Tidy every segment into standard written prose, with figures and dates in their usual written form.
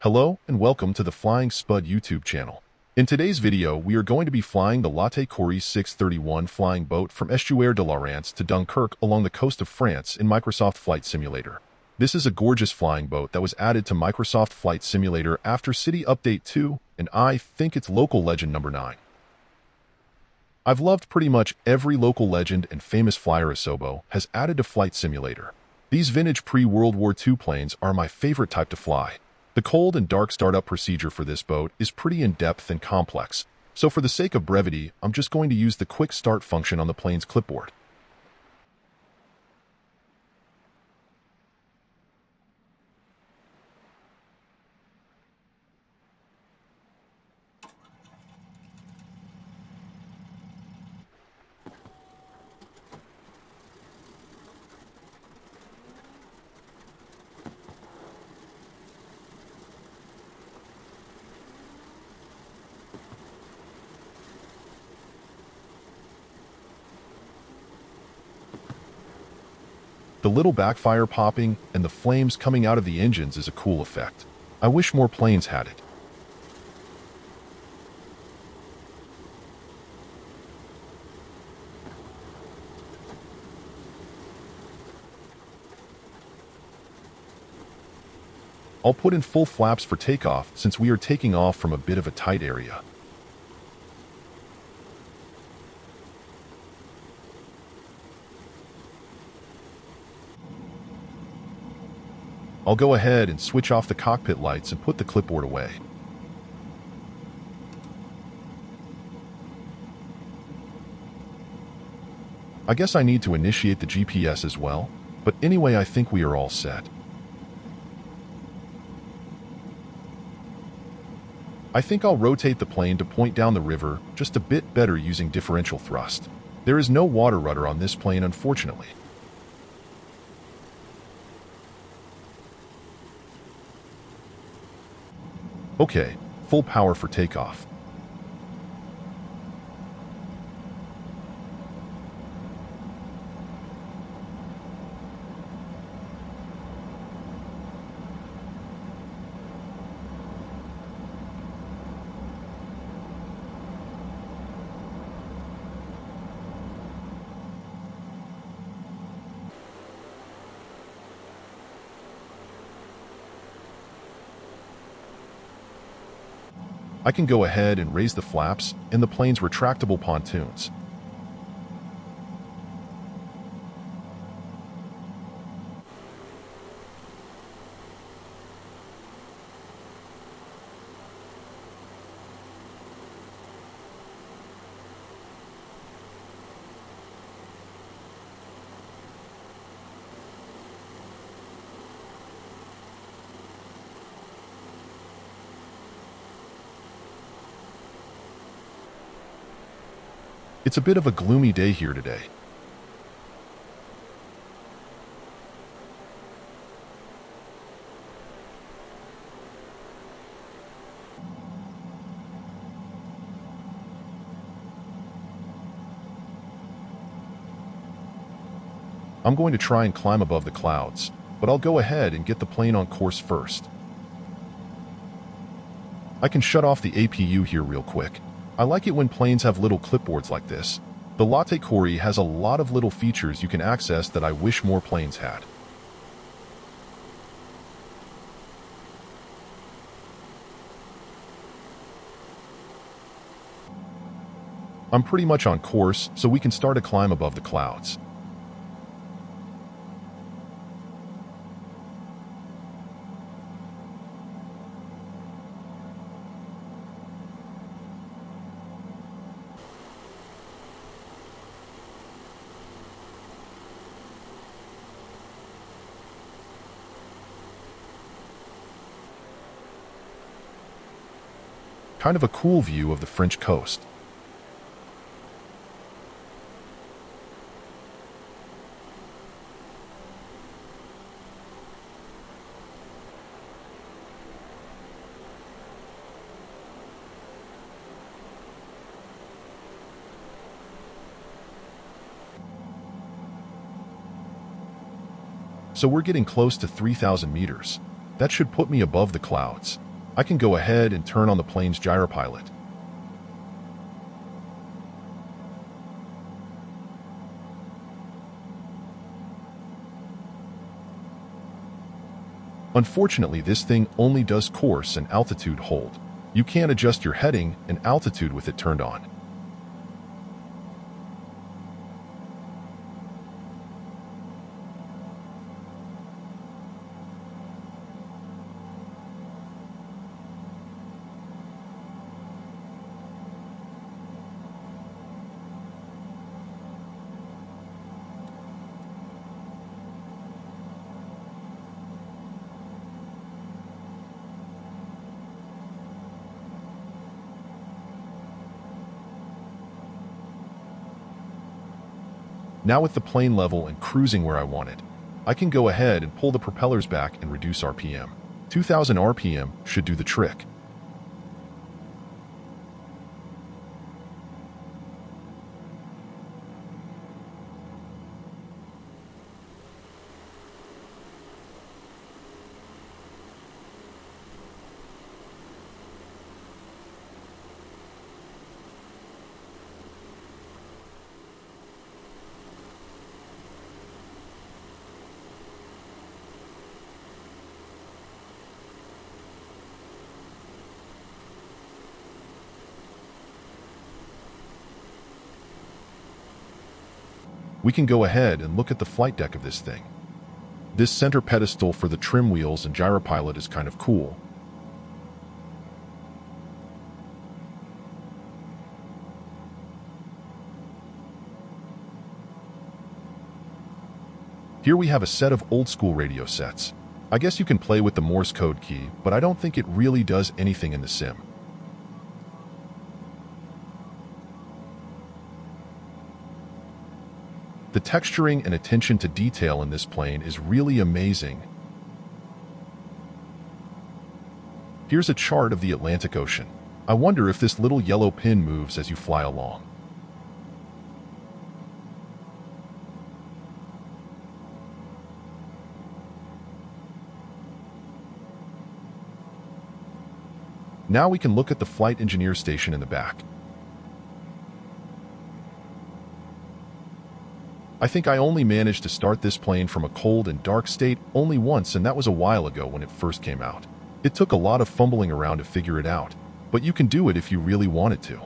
Hello and welcome to the Flying Spud YouTube channel. In today's video, we are going to be flying the Latécoère 631 flying boat from Estuaire de la Rance to Dunkirk along the coast of France in Microsoft Flight Simulator. This is a gorgeous flying boat that was added to Microsoft Flight Simulator after City Update 2, and I think it's local legend number 9. I've loved pretty much every local legend and famous flyer Asobo has added to Flight Simulator. These vintage pre-World War II planes are my favorite type to fly. The cold and dark startup procedure for this boat is pretty in-depth and complex, so for the sake of brevity, I'm just going to use the quick start function on the plane's clipboard. The little backfire popping and the flames coming out of the engines is a cool effect. I wish more planes had it. I'll put in full flaps for takeoff since we are taking off from a bit of a tight area. I'll go ahead and switch off the cockpit lights and put the clipboard away. I guess I need to initiate the GPS as well, but anyway I think we are all set. I think I'll rotate the plane to point down the river just a bit better using differential thrust. There is no water rudder on this plane unfortunately. Okay, full power for takeoff. I can go ahead and raise the flaps and the plane's retractable pontoons. It's a bit of a gloomy day here today. I'm going to try and climb above the clouds, but I'll go ahead and get the plane on course first. I can shut off the APU here real quick. I like it when planes have little clipboards like this. The Latécoère has a lot of little features you can access that I wish more planes had. I'm pretty much on course, so we can start a climb above the clouds. Kind of a cool view of the French coast. So we're getting close to 3,000 meters. That should put me above the clouds. I can go ahead and turn on the plane's gyropilot. Unfortunately, this thing only does course and altitude hold. You can't adjust your heading and altitude with it turned on. Now with the plane level and cruising where I want it, I can go ahead and pull the propellers back and reduce RPM. 2000 RPM should do the trick. We can go ahead and look at the flight deck of this thing. This center pedestal for the trim wheels and gyropilot is kind of cool. Here we have a set of old-school radio sets. I guess you can play with the Morse code key, but I don't think it really does anything in the sim. The texturing and attention to detail in this plane is really amazing. Here's a chart of the Atlantic Ocean. I wonder if this little yellow pin moves as you fly along. Now we can look at the flight engineer station in the back. I think I only managed to start this plane from a cold and dark state only once, and that was a while ago when it first came out. It took a lot of fumbling around to figure it out, but you can do it if you really wanted to.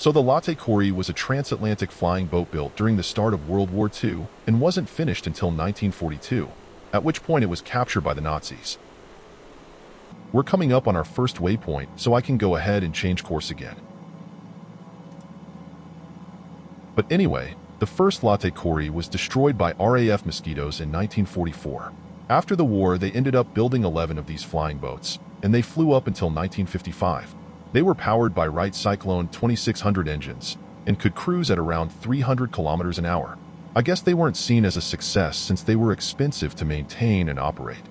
So the Latécoère was a transatlantic flying boat built during the start of World War II and wasn't finished until 1942, at which point it was captured by the Nazis. We're coming up on our first waypoint, so I can go ahead and change course again. But anyway, the first Latécoère was destroyed by RAF Mosquitoes in 1944. After the war, they ended up building 11 of these flying boats, and they flew up until 1955. They were powered by Wright Cyclone 2600 engines and could cruise at around 300 kilometers an hour. I guess they weren't seen as a success since they were expensive to maintain and operate.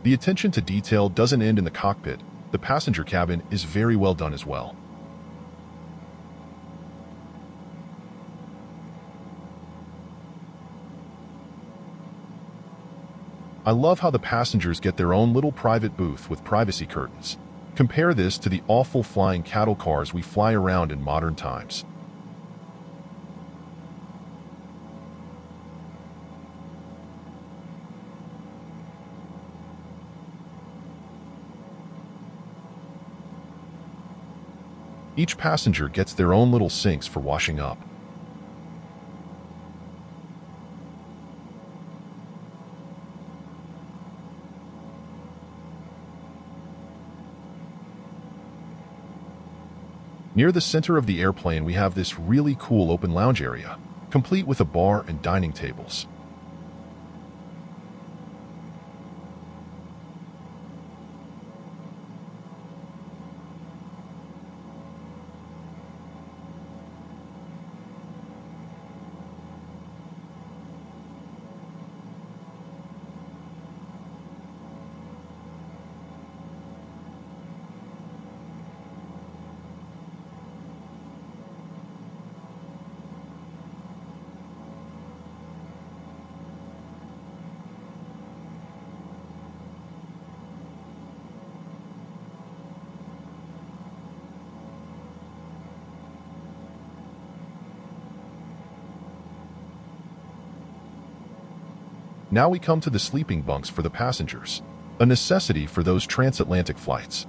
The attention to detail doesn't end in the cockpit. The passenger cabin is very well done as well. I love how the passengers get their own little private booth with privacy curtains. Compare this to the awful flying cattle cars we fly around in modern times. Each passenger gets their own little sinks for washing up. Near the center of the airplane, we have this really cool open lounge area, complete with a bar and dining tables. Now we come to the sleeping bunks for the passengers, a necessity for those transatlantic flights.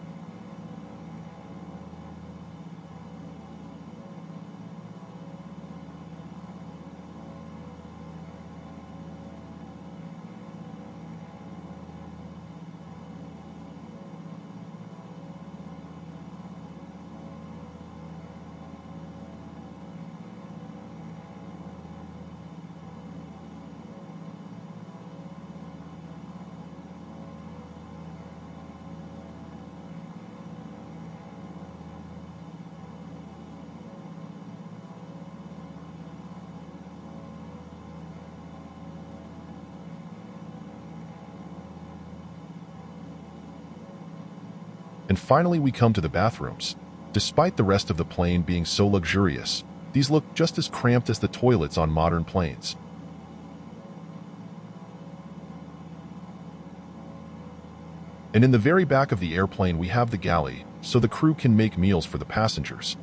And finally, we come to the bathrooms. Despite the rest of the plane being so luxurious, these look just as cramped as the toilets on modern planes. And in the very back of the airplane, we have the galley, so the crew can make meals for the passengers.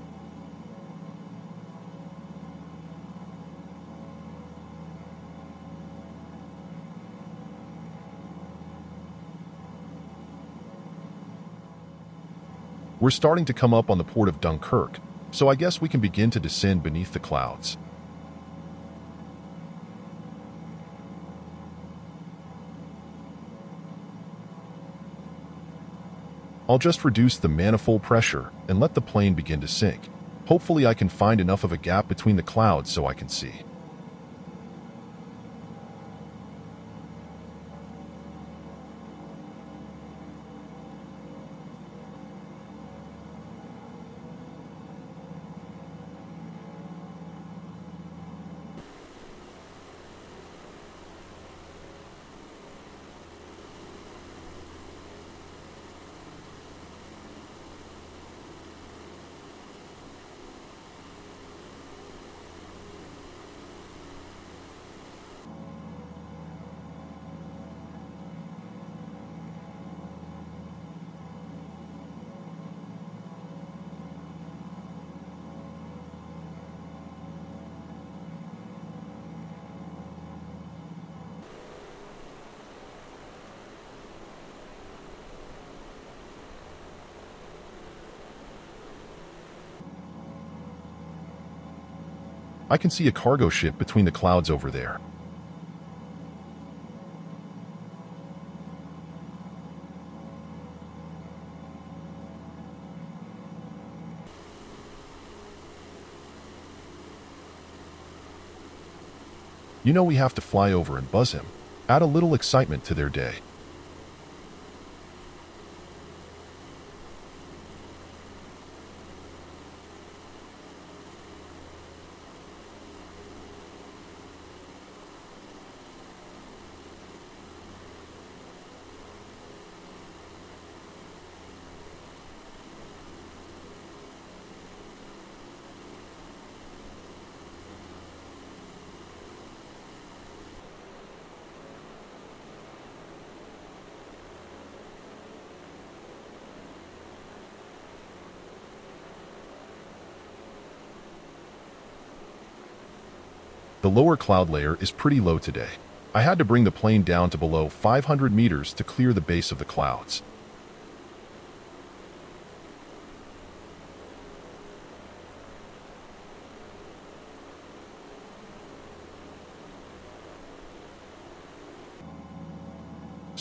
We're starting to come up on the port of Dunkirk, so I guess we can begin to descend beneath the clouds. I'll just reduce the manifold pressure and let the plane begin to sink. Hopefully I can find enough of a gap between the clouds so I can see. I can see a cargo ship between the clouds over there. You know, we have to fly over and buzz him, add a little excitement to their day. The lower cloud layer is pretty low today. I had to bring the plane down to below 500 meters to clear the base of the clouds.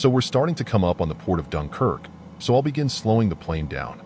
So we're starting to come up on the port of Dunkirk, so I'll begin slowing the plane down.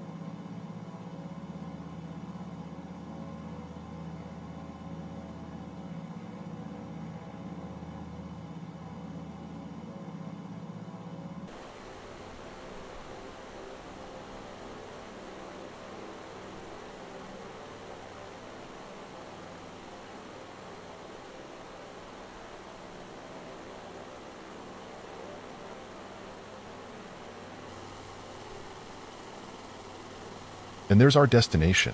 And there's our destination.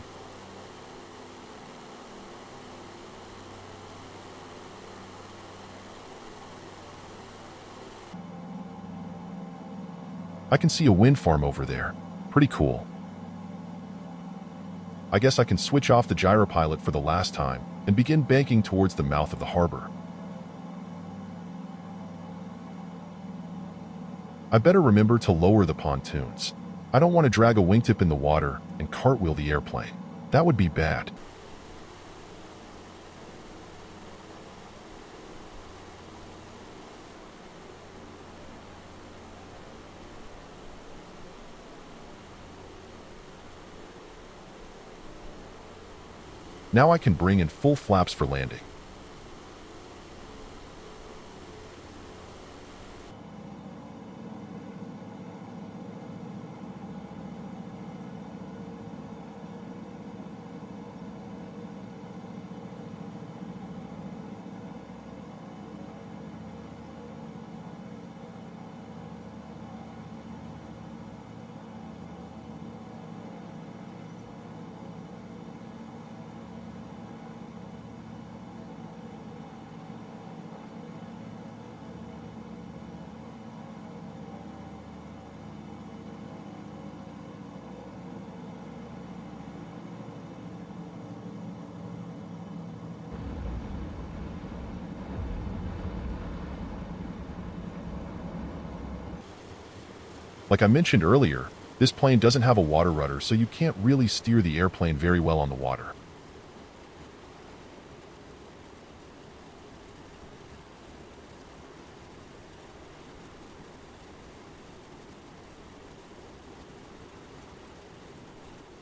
I can see a wind farm over there. Pretty cool. I guess I can switch off the gyropilot for the last time and begin banking towards the mouth of the harbor. I better remember to lower the pontoons. I don't want to drag a wingtip in the water and cartwheel the airplane. That would be bad. Now I can bring in full flaps for landing. Like I mentioned earlier, this plane doesn't have a water rudder, so you can't really steer the airplane very well on the water.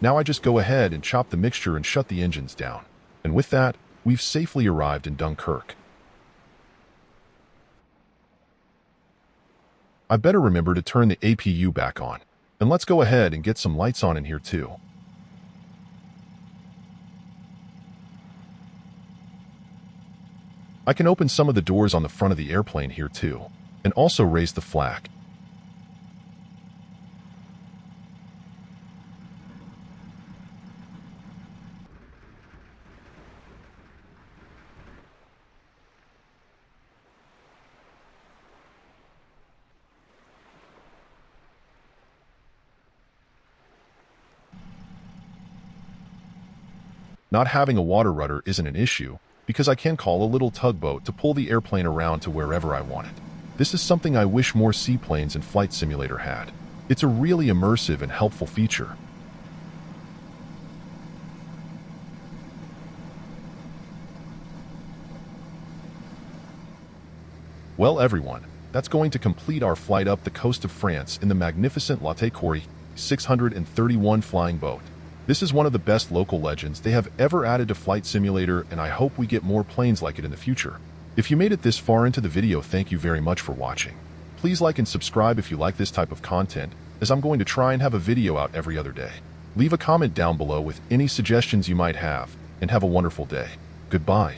Now I just go ahead and chop the mixture and shut the engines down. And with that, we've safely arrived in Dunkirk. I better remember to turn the APU back on. And let's go ahead and get some lights on in here too. I can open some of the doors on the front of the airplane here too, and also raise the flag. Not having a water rudder isn't an issue, because I can call a little tugboat to pull the airplane around to wherever I want it. This is something I wish more seaplanes and Flight Simulator had. It's a really immersive and helpful feature. Well everyone, that's going to complete our flight up the coast of France in the magnificent Latécoère 631 flying boat. This is one of the best local legends they have ever added to Flight Simulator, and I hope we get more planes like it in the future. If you made it this far into the video, thank you very much for watching. Please like and subscribe if you like this type of content, as I'm going to try and have a video out every other day. Leave a comment down below with any suggestions you might have, and have a wonderful day. Goodbye.